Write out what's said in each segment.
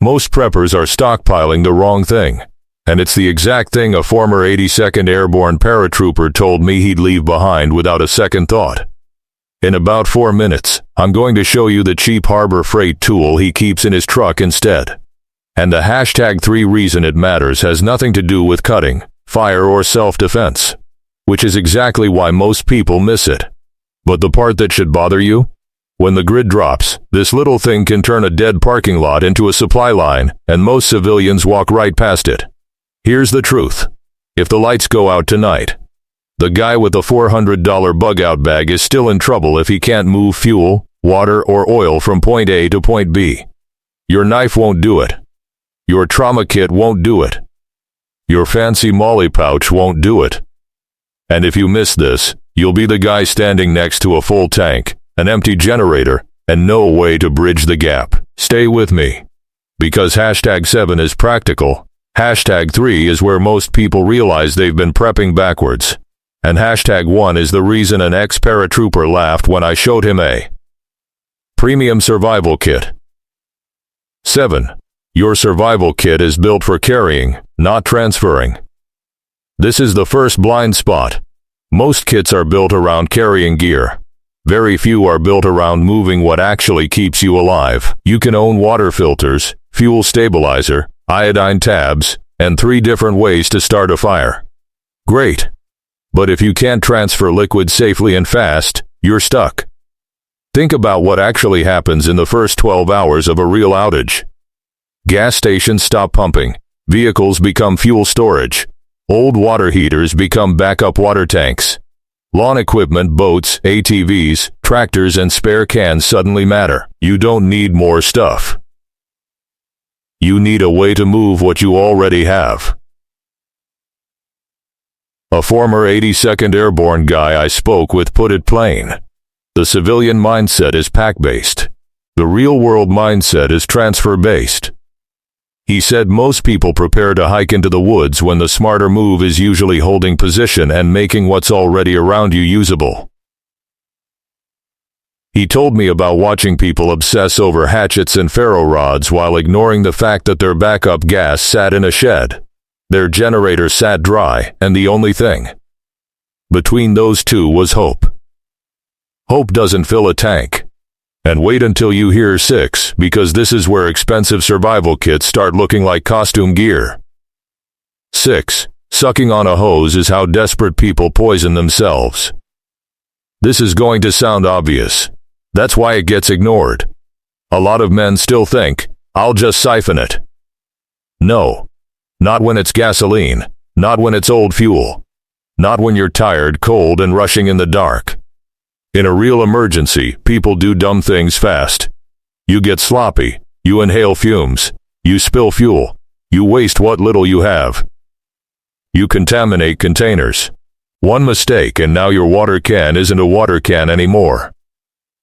Most preppers are stockpiling the wrong thing. And it's the exact thing a former 82nd Airborne paratrooper told me he'd leave behind without a second thought. In about 4 minutes, I'm going to show you the cheap Harbor Freight tool he keeps in his truck instead. And the #3 reason it matters has nothing to do with cutting, fire, or self-defense, which is exactly why most people miss it. But the part that should bother you? When the grid drops, this little thing can turn a dead parking lot into a supply line, and most civilians walk right past it. Here's the truth. If the lights go out tonight, the guy with the $400 bug-out bag is still in trouble if he can't move fuel, water, or oil from point A to point B. Your knife won't do it. Your trauma kit won't do it. Your fancy molly pouch won't do it. And if you miss this, you'll be the guy standing next to a full tank, an empty generator, and no way to bridge the gap. Stay with me. Because #7 is practical, #3 is where most people realize they've been prepping backwards. And #1 is the reason an ex-paratrooper laughed when I showed him a premium survival kit. 7. Your survival kit is built for carrying, not transferring. This is the first blind spot. Most kits are built around carrying gear. Very few are built around moving what actually keeps you alive. You can own water filters, fuel stabilizer, iodine tabs, and 3 different ways to start a fire. Great. But if you can't transfer liquid safely and fast, you're stuck. Think about what actually happens in the first 12 hours of a real outage. Gas stations stop pumping, vehicles become fuel storage, old water heaters become backup water tanks. Lawn equipment, boats, ATVs, tractors, and spare cans suddenly matter. You don't need more stuff. You need a way to move what you already have. A former 82nd Airborne guy I spoke with put it plain. The civilian mindset is pack-based. The real-world mindset is transfer-based. He said most people prepare to hike into the woods when the smarter move is usually holding position and making what's already around you usable. He told me about watching people obsess over hatchets and ferro rods while ignoring the fact that their backup gas sat in a shed. Their generator sat dry, and the only thing between those two was hope. Hope doesn't fill a tank. And wait until you hear 6, because this is where expensive survival kits start looking like costume gear. 6. Sucking on a hose is how desperate people poison themselves. This is going to sound obvious. That's why it gets ignored. A lot of men still think, I'll just siphon it. No. Not when it's gasoline. Not when it's old fuel. Not when you're tired, cold, and rushing in the dark. In a real emergency, people do dumb things fast. You get sloppy, you inhale fumes, you spill fuel, you waste what little you have. You contaminate containers. One mistake and now your water can isn't a water can anymore.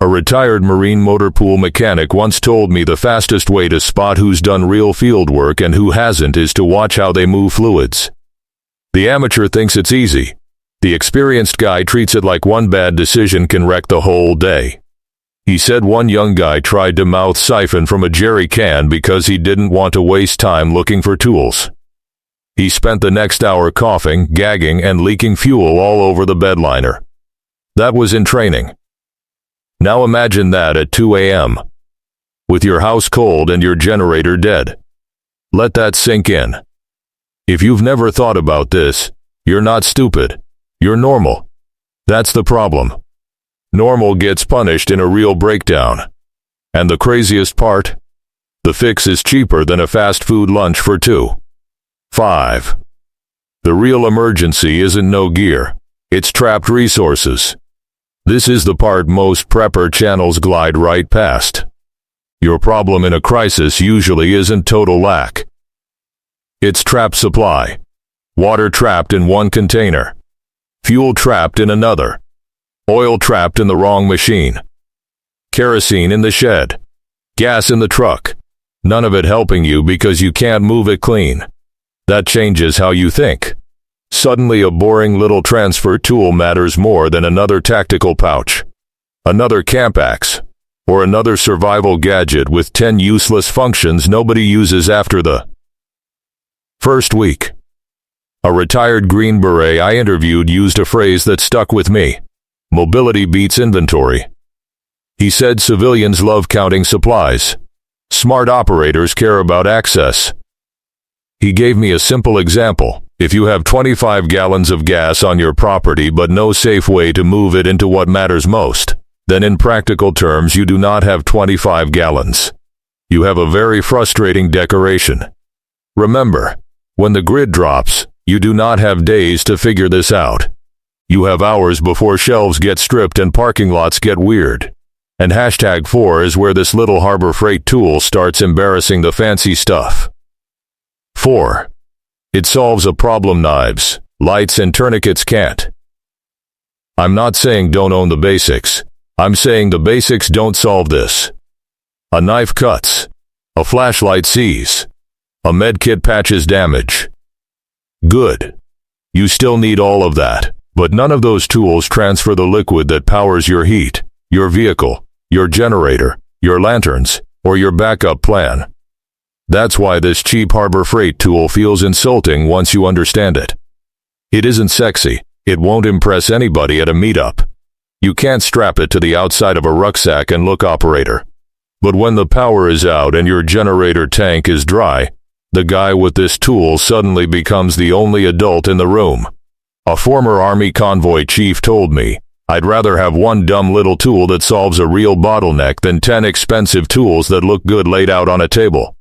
A retired Marine motor pool mechanic once told me the fastest way to spot who's done real field work and who hasn't is to watch how they move fluids. The amateur thinks it's easy. The experienced guy treats it like one bad decision can wreck the whole day. He said one young guy tried to mouth siphon from a jerry can because he didn't want to waste time looking for tools. He spent the next hour coughing, gagging, and leaking fuel all over the bed liner. That was in training. Now imagine that at 2 a.m. with your house cold and your generator dead. Let that sink in. If you've never thought about this, you're not stupid. You're normal. That's the problem. Normal gets punished in a real breakdown. And the craziest part? The fix is cheaper than a fast food lunch for 2. 5. The real emergency isn't no gear. It's trapped resources. This is the part most prepper channels glide right past. Your problem in a crisis usually isn't total lack. It's trapped supply. Water trapped in one container. Fuel trapped in another. Oil trapped in the wrong machine. Kerosene in the shed. Gas in the truck. None of it helping you because you can't move it clean. That changes how you think. Suddenly a boring little transfer tool matters more than another tactical pouch. Another camp axe. or another survival gadget with 10 useless functions nobody uses after the first week. A retired Green Beret I interviewed used a phrase that stuck with me. Mobility beats inventory. He said civilians love counting supplies. Smart operators care about access. He gave me a simple example. If you have 25 gallons of gas on your property but no safe way to move it into what matters most, then in practical terms you do not have 25 gallons. You have a very frustrating decoration. Remember, when the grid drops, you do not have days to figure this out. You have hours before shelves get stripped and parking lots get weird. And #4 is where this little Harbor Freight tool starts embarrassing the fancy stuff. 4. It solves a problem knives, lights and tourniquets can't. I'm not saying don't own the basics. I'm saying the basics don't solve this. A knife cuts. A flashlight sees. A medkit patches damage. Good. You still need all of that, but none of those tools transfer the liquid that powers your heat, your vehicle, your generator, your lanterns, or your backup plan. That's why this cheap Harbor Freight tool feels insulting once you understand it. It isn't sexy. It won't impress anybody at a meetup. You can't strap it to the outside of a rucksack and look operator. But when the power is out and your generator tank is dry, the guy with this tool suddenly becomes the only adult in the room. A former Army convoy chief told me, I'd rather have one dumb little tool that solves a real bottleneck than 10 expensive tools that look good laid out on a table.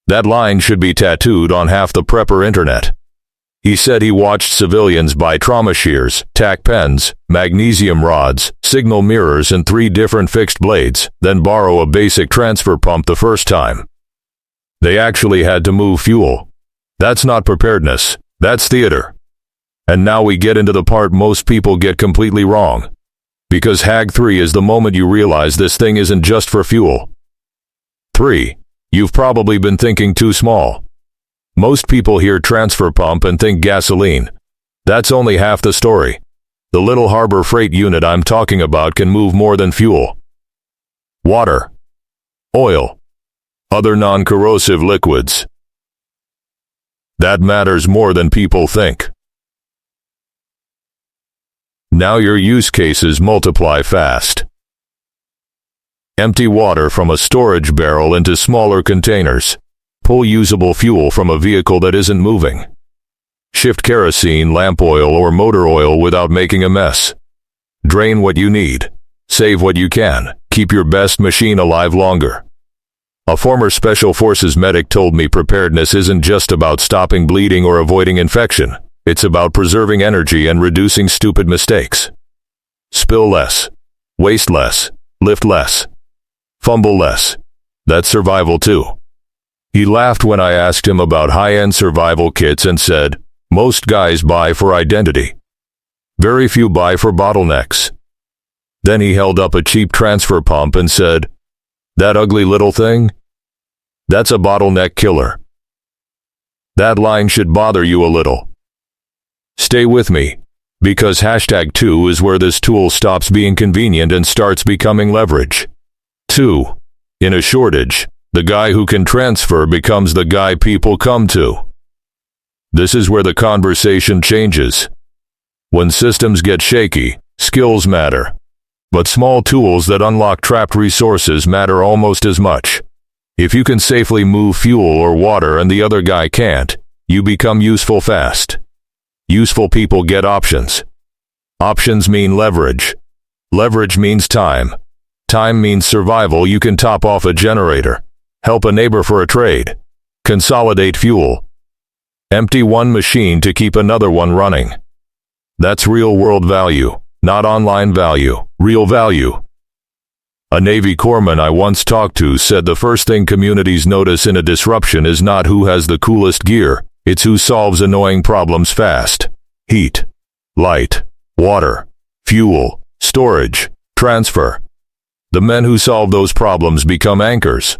That line should be tattooed on half the prepper internet. He said he watched civilians buy trauma shears, tack pens, magnesium rods, signal mirrors and 3 different fixed blades, then borrow a basic transfer pump the first time. They actually had to move fuel. That's not preparedness, that's theater. And now we get into the part most people get completely wrong. Because HAG3 is the moment you realize this thing isn't just for fuel. 3. You've probably been thinking too small. Most people hear transfer pump and think gasoline. That's only half the story. The little Harbor Freight unit I'm talking about can move more than fuel. Water. Oil. Other non-corrosive liquids. That matters more than people think. Now your use cases multiply fast. Empty water from a storage barrel into smaller containers. Pull usable fuel from a vehicle that isn't moving. Shift kerosene, lamp oil, or motor oil without making a mess. Drain what you need. Save what you can. Keep your best machine alive longer. A former Special Forces medic told me preparedness isn't just about stopping bleeding or avoiding infection. It's about preserving energy and reducing stupid mistakes. Spill less. Waste less. Lift less. Fumble less. That's survival too. He laughed when I asked him about high-end survival kits and said, most guys buy for identity. Very few buy for bottlenecks. Then he held up a cheap transfer pump and said, that ugly little thing? That's a bottleneck killer. That line should bother you a little. Stay with me, because #2 is where this tool stops being convenient and starts becoming leverage. 2. In a shortage, the guy who can transfer becomes the guy people come to. This is where the conversation changes. When systems get shaky, skills matter. But small tools that unlock trapped resources matter almost as much. If you can safely move fuel or water and the other guy can't, you become useful fast. Useful people get options. Options mean leverage. Leverage means time. Time means survival. You can top off a generator. Help a neighbor for a trade. Consolidate fuel. Empty one machine to keep another one running. That's real-world value, not online value, real value. A Navy corpsman I once talked to said the first thing communities notice in a disruption is not who has the coolest gear, it's who solves annoying problems fast. Heat, light, water, fuel, storage, transfer. The men who solve those problems become anchors.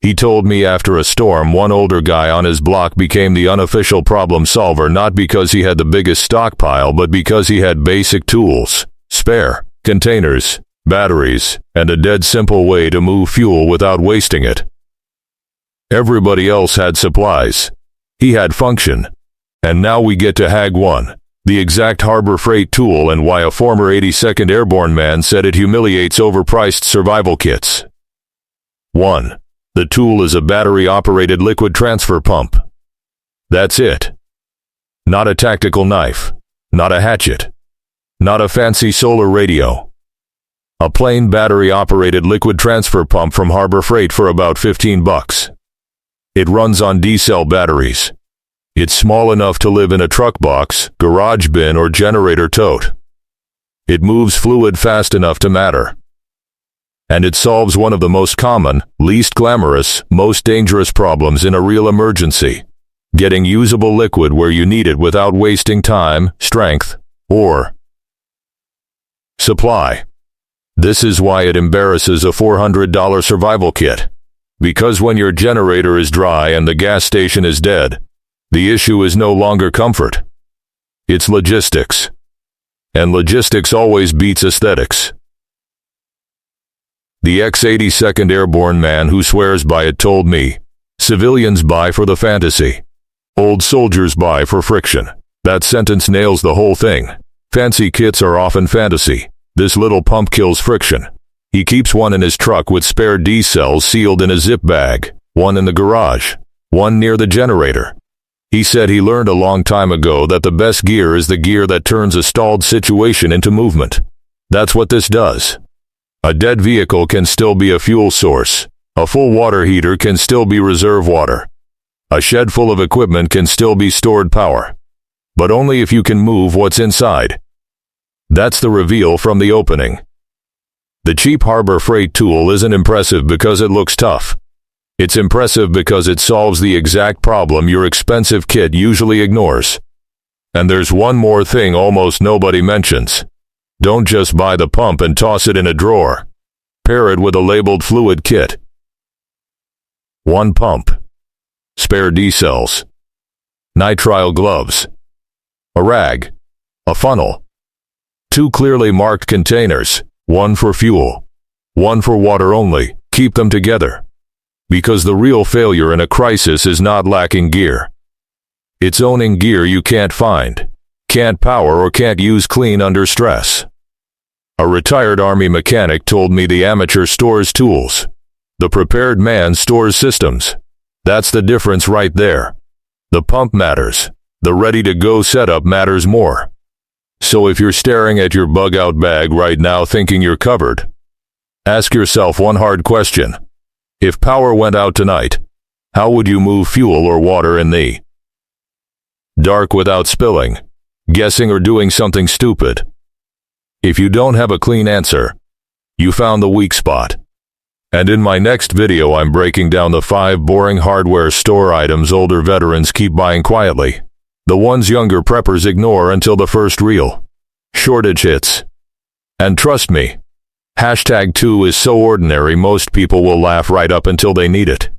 He told me after a storm one older guy on his block became the unofficial problem solver not because he had the biggest stockpile but because he had basic tools, spare, containers, batteries, and a dead simple way to move fuel without wasting it. Everybody else had supplies. He had function. And now we get to Hag 1, the exact Harbor Freight tool, and why a former 82nd Airborne man said it humiliates overpriced survival kits. 1. The tool is a battery-operated liquid transfer pump. That's it. Not a tactical knife. Not a hatchet. Not a fancy solar radio. A plain battery-operated liquid transfer pump from Harbor Freight for about $15. It runs on D-cell batteries. It's small enough to live in a truck box, garage bin, or generator tote. It moves fluid fast enough to matter. And it solves one of the most common, least glamorous, most dangerous problems in a real emergency: getting usable liquid where you need it without wasting time, strength, or supply. This is why it embarrasses a $400 survival kit. Because when your generator is dry and the gas station is dead, the issue is no longer comfort. It's logistics. And logistics always beats aesthetics. The ex-82nd Airborne man who swears by it told me, "Civilians buy for the fantasy. Old soldiers buy for friction." That sentence nails the whole thing. Fancy kits are often fantasy. This little pump kills friction. He keeps one in his truck with spare D-cells sealed in a zip bag, one in the garage, one near the generator. He said he learned a long time ago that the best gear is the gear that turns a stalled situation into movement. That's what this does. A dead vehicle can still be a fuel source. A full water heater can still be reserve water. A shed full of equipment can still be stored power. But only if you can move what's inside. That's the reveal from the opening. The cheap Harbor Freight tool isn't impressive because it looks tough. It's impressive because it solves the exact problem your expensive kit usually ignores. And there's one more thing almost nobody mentions. Don't just buy the pump and toss it in a drawer. Pair it with a labeled fluid kit. 1 pump. Spare D-cells. Nitrile gloves. A rag. A funnel. 2 clearly marked containers. 1 for fuel. 1 for water only. Keep them together. Because the real failure in a crisis is not lacking gear. It's owning gear you can't find, can't power, or can't use clean under stress. A retired Army mechanic told me the amateur stores tools. The prepared man stores systems. That's the difference right there. The pump matters. The ready-to-go setup matters more. So if you're staring at your bug-out bag right now thinking you're covered, ask yourself one hard question. If power went out tonight, how would you move fuel or water in the dark without spilling, guessing, or doing something stupid? If you don't have a clean answer, you found the weak spot. And in my next video I'm breaking down the 5 boring hardware store items older veterans keep buying quietly. The ones younger preppers ignore until the first real shortage hits. And trust me, #2 is so ordinary most people will laugh right up until they need it.